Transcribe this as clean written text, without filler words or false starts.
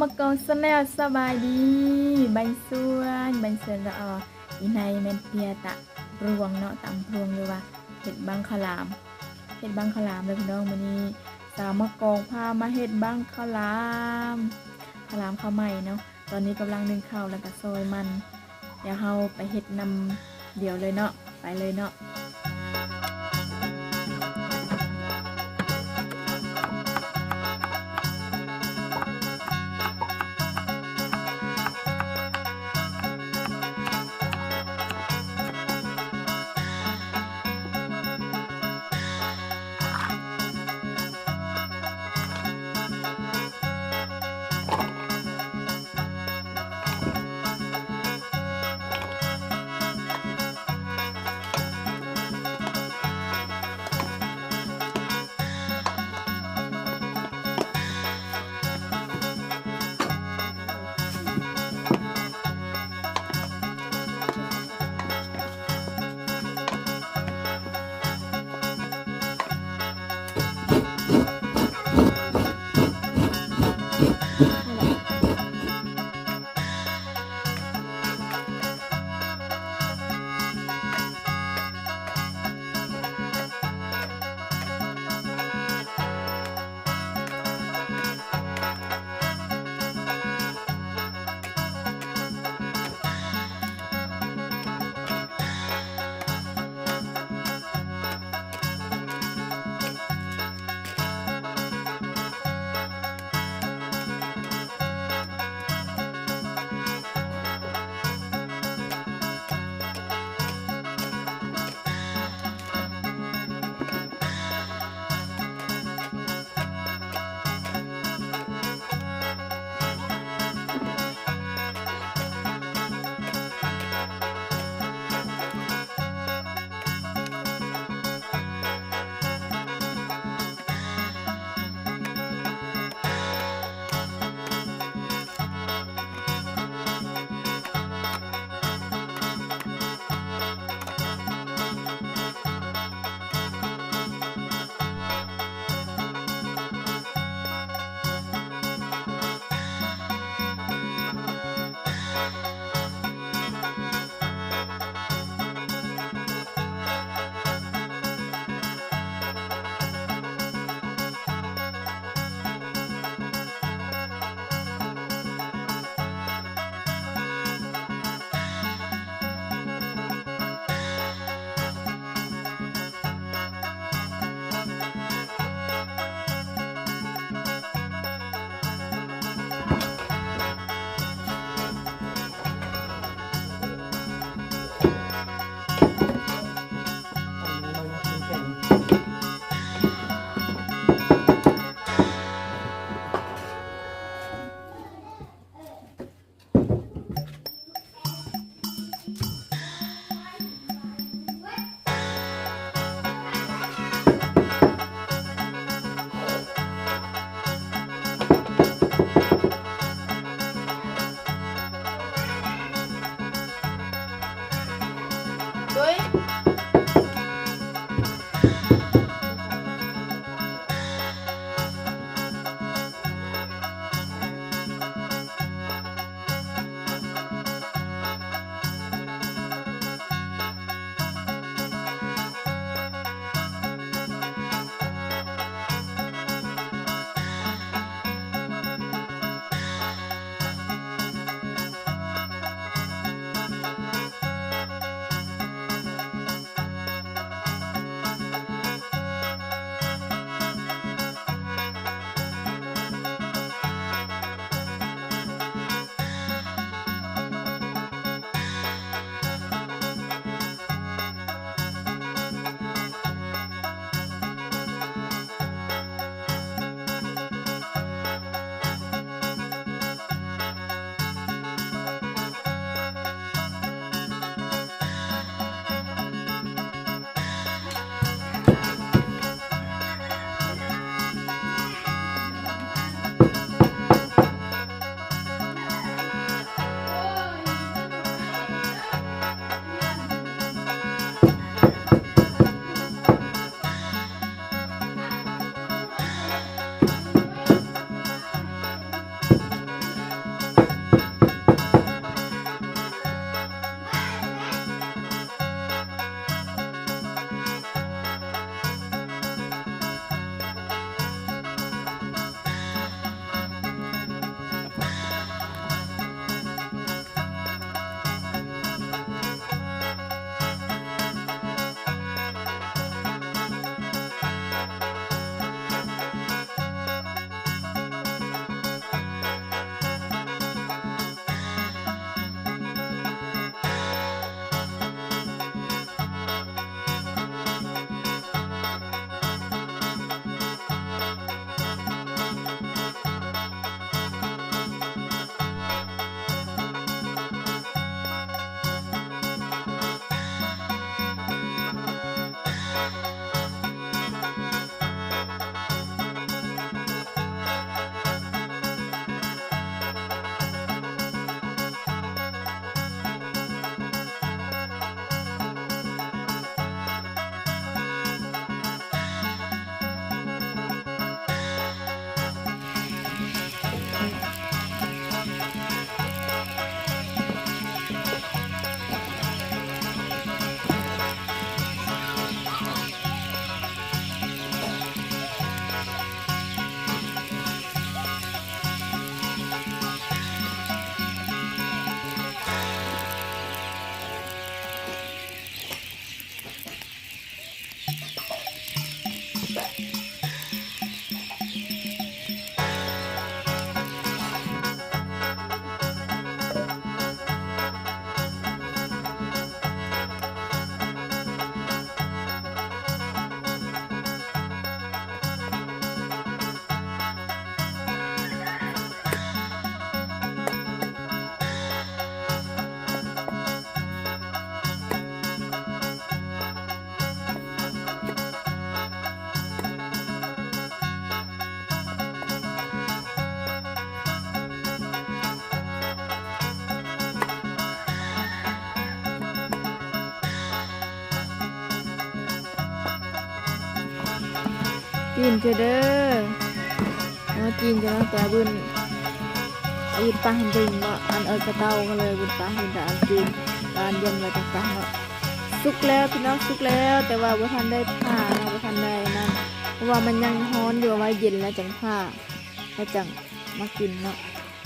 มากองสแนลสบายดีใบส่วนละอีในแมนเปียตะพรวงเนาะตำพรวงหรือว่าเห็ดบังขลามเลยพี่น้องมื้อนี้สาวมากองพามาเห็ดบังขลามข้าวใหม่เนาะตอนนี้กำลังนึ่งข้าวแล้วก็ซอยมันเดี๋ยวเฮาไปเห็ดนำเดี๋ยวเลยเนาะไปเลยเนาะ กินเถอะเด้อมากินจะมาแต่บุญเอาบุญปลาหันดึงเนาะอันกระเต้ากันเลยบุญปลาหันแต่อันกินอันเย็นมาจากปลาเนาะสุกแล้วพี่น้องสุกแล้วแต่ว่าบ่ทันได้ผ่าเนาะบ่ทันได้นั่นเพราะว่ามันยังร้อนอยู่ไว้เย็นแล้วจังผ่าแล้วจังมากินเนาะ